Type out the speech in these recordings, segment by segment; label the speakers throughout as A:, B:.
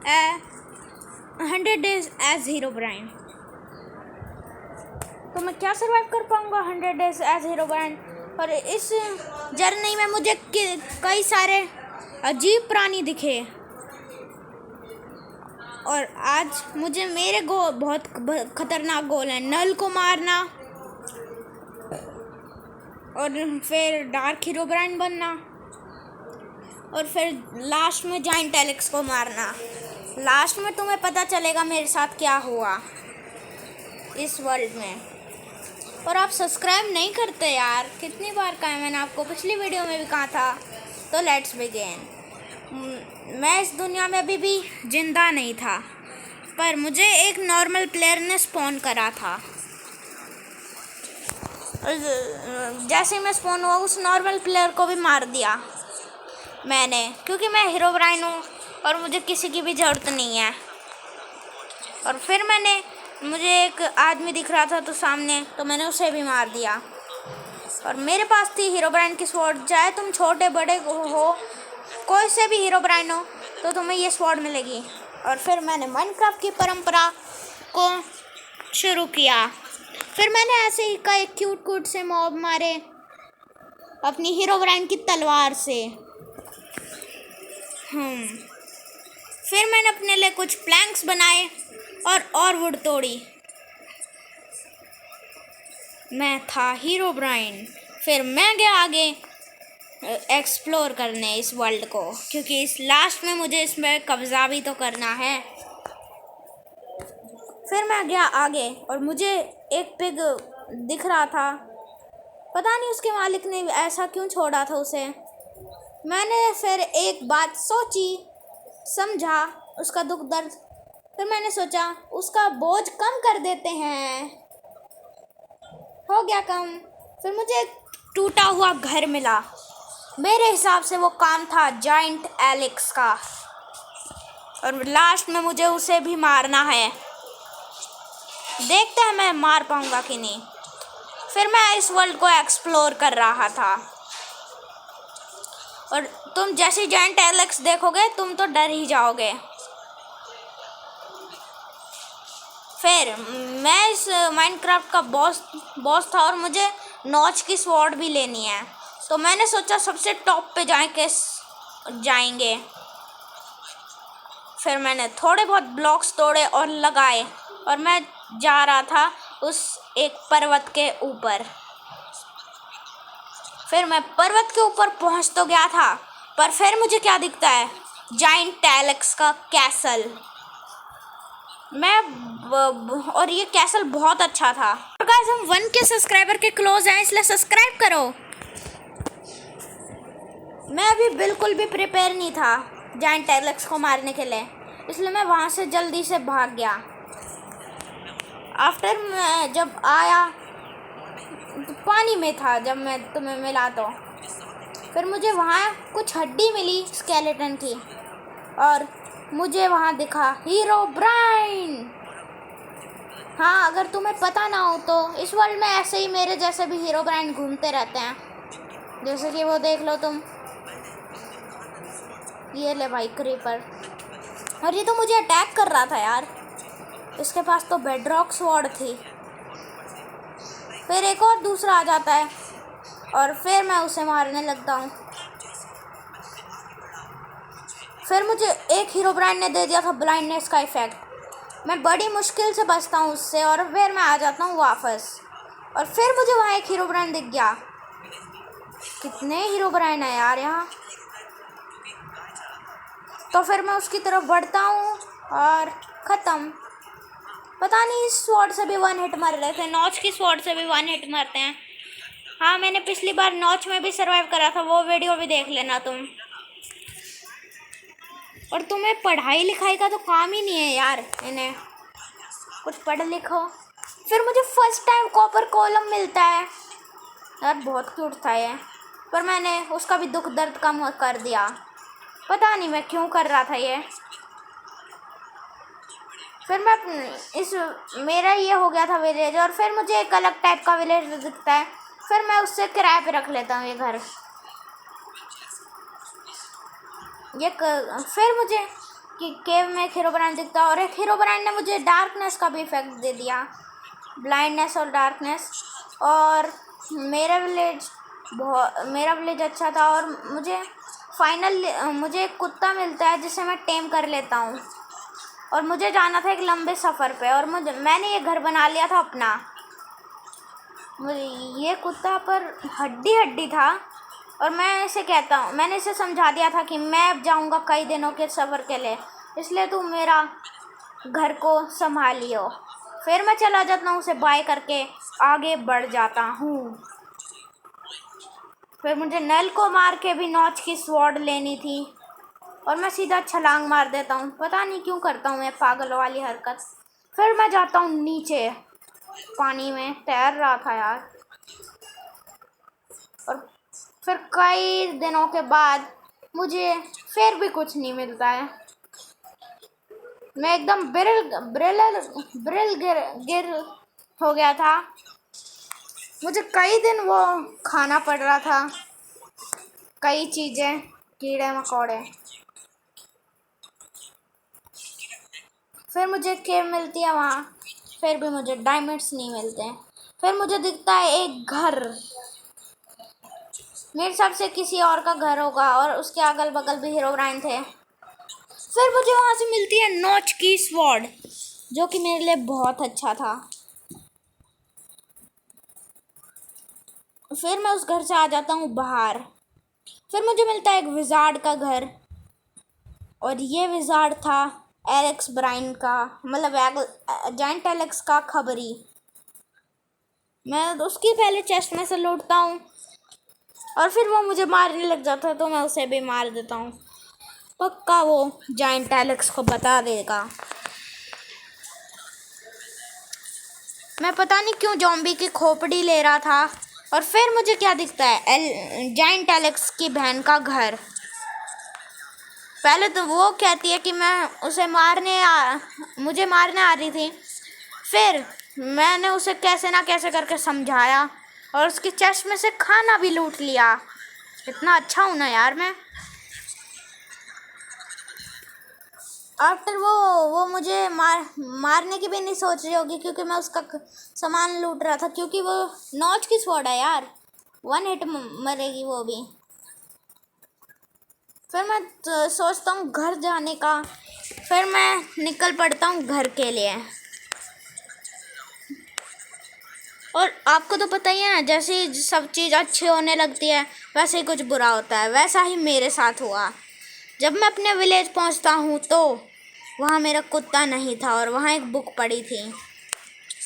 A: 100 days as Herobrine. तो मैं क्या सर्वाइव कर पाऊँगा 100 डेज एज हीरोब्राइन? और इस जर्नी में मुझे कई सारे अजीब प्राणी दिखे, और आज मुझे मेरे बहुत खतरनाक गोल है। नल को मारना, और फिर डार्क हीरोब्राइन बनना, और फिर लास्ट में जायंट एलेक्स को मारना। लास्ट में तुम्हें पता चलेगा मेरे साथ क्या हुआ इस वर्ल्ड में। और आप सब्सक्राइब नहीं करते यार, कितनी बार कहा है मैंने आपको, पिछली वीडियो में भी कहा था। तो लेट्स बिगिन। मैं इस दुनिया में अभी भी जिंदा नहीं था, पर मुझे एक नॉर्मल प्लेयर ने स्पॉन करा था। जैसे मैं स्पॉन हुआ, उस नॉर्मल प्लेयर को भी मार दिया मैंने, क्योंकि मैं हीरोब्राइन हूँ और मुझे किसी की भी ज़रूरत नहीं है। और फिर मुझे एक आदमी दिख रहा था तो सामने, तो मैंने उसे भी मार दिया। और मेरे पास थी हीरोब्राइन की स्वॉर्ड। चाहे तुम छोटे बड़े हो, कोई से भी हीरोब्राइन हो, तो तुम्हें ये स्वॉर्ड मिलेगी। और फिर मैंने माइनक्राफ्ट की परंपरा को शुरू किया। फिर मैंने ऐसे ही कई क्यूट से मॉब मारे अपनी हीरोब्राइन की तलवार से। फिर मैंने अपने लिए कुछ प्लैंक्स बनाए और वुड तोड़ी। मैं था हीरोब्राइन। फिर मैं गया आगे एक्सप्लोर करने इस वर्ल्ड को, क्योंकि इस लास्ट में मुझे इसमें कब्जा भी तो करना है। फिर मैं गया आगे और मुझे एक पिग दिख रहा था। पता नहीं उसके मालिक ने ऐसा क्यों छोड़ा था उसे। मैंने फिर एक बात सोची, समझा उसका दुख दर्द। फिर मैंने सोचा उसका बोझ कम कर देते हैं। हो गया कम। फिर मुझे एक टूटा हुआ घर मिला। मेरे हिसाब से वो काम था जायंट एलेक्स का, और लास्ट में मुझे उसे भी मारना है। देखते हैं मैं मार पाऊंगा कि नहीं। फिर मैं इस वर्ल्ड को एक्सप्लोर कर रहा था, और तुम जैसे जायंट एलेक्स देखोगे तुम तो डर ही जाओगे। फिर मैं इस माइनक्राफ्ट का बॉस था, और मुझे नॉच की स्वॉर्ड भी लेनी है। तो मैंने सोचा सबसे टॉप पे जाएंगे। फिर मैंने थोड़े बहुत ब्लॉक्स तोड़े और लगाए, और मैं जा रहा था उस एक पर्वत के ऊपर। फिर मैं पर्वत के ऊपर पहुंच तो गया था, पर फिर मुझे क्या दिखता है, जायंट एलेक्स का कैसल। और ये कैसल बहुत अच्छा था। और गाइस, हम 1K सब्सक्राइबर के क्लोज हैं, इसलिए सब्सक्राइब करो। मैं अभी बिल्कुल भी प्रिपेयर नहीं था जायंट एलेक्स को मारने के लिए, इसलिए मैं वहाँ से जल्दी से भाग गया। आफ्टर मैं जब आया तो पानी में था, जब मैं तुम्हें मिला तो फिर मुझे वहाँ कुछ हड्डी मिली स्केलेटन की, और मुझे वहाँ दिखा हीरोब्राइन। हाँ, अगर तुम्हें पता ना हो तो इस वर्ल्ड में ऐसे ही मेरे जैसे भी हीरोब्राइन घूमते रहते हैं। जैसे कि वो देख लो तुम, ये ले भाई क्रीपर। और ये तो मुझे अटैक कर रहा था यार, इसके पास तो बेडरॉक स्वॉर्ड थी। फिर एक और दूसरा आ जाता है, और फिर मैं उसे मारने लगता हूँ। फिर मुझे एक हीरोब्राइन ने दे दिया था ब्लाइंडनेस का इफेक्ट। मैं बड़ी मुश्किल से बचता हूँ उससे, और फिर मैं आ जाता हूँ वापस। और फिर मुझे वहाँ एक हीरोब्राइन दिख गया। कितने हीरोब्राइन है यार यहाँ। तो फिर मैं उसकी तरफ बढ़ता हूँ और ख़त्म। पता नहीं इस स्वॉर्ड से भी 1 हिट मार रहे थे, नॉच की स्वॉर्ड से भी 1 हिट मारते हैं। हाँ, मैंने पिछली बार नॉच में भी सर्वाइव करा था, वो वीडियो भी देख लेना तुम। और तुम्हें पढ़ाई लिखाई का तो काम ही नहीं है यार, इन्हें कुछ पढ़ लिखो। फिर मुझे फर्स्ट टाइम कॉपर कॉलम मिलता है यार, बहुत क्यूट था ये। पर मैंने उसका भी दुख दर्द कम कर दिया, पता नहीं मैं क्यों कर रहा था ये। फिर मेरा ये हो गया था विलेज, और फिर मुझे एक अलग टाइप का विलेज दिखता है। फिर मैं उससे किराए पे रख लेता हूँ ये घर। फिर मुझे कि केव में एक हीरोब्राइन दिखता है और एक हीरोब्राइन ने मुझे डार्कनेस का भी इफेक्ट दे दिया, ब्लाइंडनेस और डार्कनेस। और मेरा विलेज अच्छा था और मुझे एक कुत्ता मिलता है जिसे मैं टेम कर लेता हूँ। और मुझे जाना था एक लंबे सफ़र पे और मैंने ये घर बना लिया था अपना। ये कुत्ता पर हड्डी हड्डी था और मैंने इसे समझा दिया था कि मैं अब जाऊंगा कई दिनों के सफ़र के लिए, इसलिए तू मेरा घर को संभालियो। फिर मैं चला जाता हूँ, उसे बाय करके आगे बढ़ जाता हूँ। फिर मुझे नल को मार के भी नॉच की स्वॉर्ड लेनी थी और मैं सीधा छलांग मार देता हूँ। पता नहीं क्यों करता हूँ मैं पागल वाली हरकत। फिर मैं जाता हूँ नीचे, पानी में तैर रहा था यार। और फिर कई दिनों के बाद मुझे फिर भी कुछ नहीं मिलता है। मैं एकदम ब्रिल गिर हो गया था। मुझे कई दिन वो खाना पड़ रहा था, कई चीज़ें, कीड़े मकोड़े। फिर मुझे केव मिलती है वहाँ, फिर भी मुझे डायमंड्स नहीं मिलते। फिर मुझे दिखता है एक घर, मेरे हिसाब से किसी और का घर होगा और उसके अगल बगल भी हीरोब्राइन थे। फिर मुझे वहाँ से मिलती है नॉच की स्वॉर्ड, जो कि मेरे लिए बहुत अच्छा था। फिर मैं उस घर से आ जाता हूँ बाहर। फिर मुझे मिलता है एक विजार्ड का घर और ये विजार्ड था एलेक्स ब्राइन का, मतलब जाइंट एलेक्स का खबरी। मैं उसकी पहले चेस्ट में से लूटता हूँ और फिर वो मुझे मारने लग जाता है तो मैं उसे भी मार देता हूँ। पक्का वो जाइंट एलेक्स को बता देगा। मैं पता नहीं क्यों ज़ॉम्बी की खोपड़ी ले रहा था और फिर मुझे क्या दिखता है, जाइंट एलेक्स की बहन का घर। पहले तो वो कहती है कि मुझे मारने आ रही थी। फिर मैंने उसे कैसे ना कैसे करके समझाया और उसकी चेस्ट में से खाना भी लूट लिया। इतना अच्छा हूँ ना यार मैं। आफ्टर वो मुझे मारने की भी नहीं सोच रही होगी क्योंकि मैं उसका सामान लूट रहा था, क्योंकि वो नॉच की स्वॉर्ड है यार, 1 हिट मरेगी वो भी। फिर मैं सोचता हूँ घर जाने का। फिर मैं निकल पड़ता हूँ घर के लिए। और आपको तो पता ही है ना, जैसे ही सब चीज़ अच्छी होने लगती है वैसे ही कुछ बुरा होता है। वैसा ही मेरे साथ हुआ। जब मैं अपने विलेज पहुँचता हूँ तो वहाँ मेरा कुत्ता नहीं था और वहाँ एक बुक पड़ी थी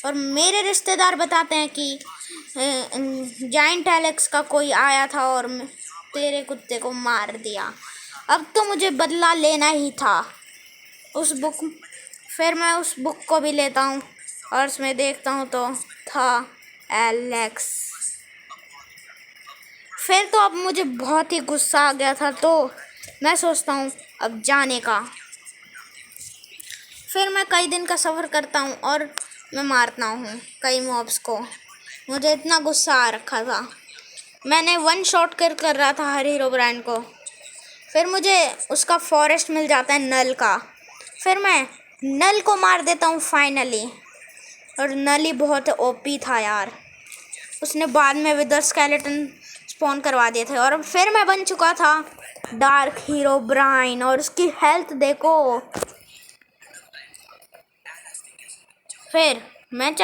A: और मेरे रिश्तेदार बताते हैं कि जाइंट एलेक्स का कोई आया था और तेरे कुत्ते को मार दिया। अब तो मुझे बदला लेना ही था फिर मैं उस बुक को भी लेता हूँ और उसमें देखता हूँ तो था एलेक्स। फिर तो अब मुझे बहुत ही गुस्सा आ गया था तो मैं सोचता हूँ अब जाने का। फिर मैं कई दिन का सफ़र करता हूँ और मैं मारता हूँ कई मॉब्स को। मुझे इतना गुस्सा आ रखा था, मैंने 1 शॉट कर रहा था हर हीरोब्राइन को। फिर मुझे उसका फॉरेस्ट मिल जाता है नल का। फिर मैं नल को मार देता हूँ फाइनली। और नल ही बहुत ओपी था यार, उसने बाद में विदर स्केलेटन स्पॉन करवा दिए थे। और फिर मैं बन चुका था डार्क हीरोब्राइन और उसकी हेल्थ देखो। फिर मैं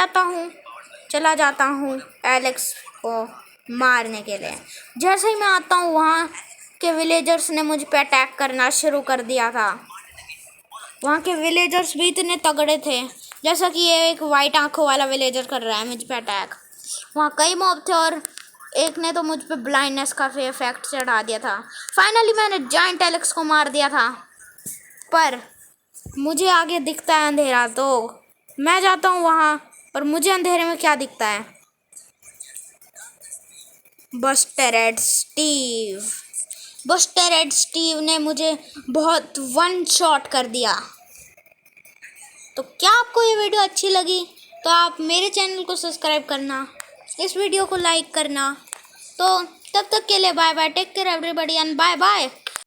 A: चला जाता हूँ एलेक्स को मारने के लिए। जैसे ही मैं आता हूँ वहाँ के विलेजर्स ने मुझ पे अटैक करना शुरू कर दिया था। वहाँ के विलेजर्स भी इतने तगड़े थे, जैसा कि ये एक वाइट आंखों वाला विलेजर कर रहा है मुझ पे अटैक। वहाँ कई मॉब थे और एक ने तो मुझ पे ब्लाइंडनेस का इफेक्ट चढ़ा दिया था। फाइनली मैंने जाइंट एलेक्स को मार दिया था, पर मुझे आगे दिखता है अंधेरा तो मैं जाता हूँ वहाँ और मुझे अंधेरे में क्या दिखता है, बस्टेड स्टीव ने मुझे बहुत 1 शॉट कर दिया। तो क्या आपको ये वीडियो अच्छी लगी तो आप मेरे चैनल को सब्सक्राइब करना, इस वीडियो को लाइक करना। तो तब तक के लिए bye bye, take care everybody and bye bye.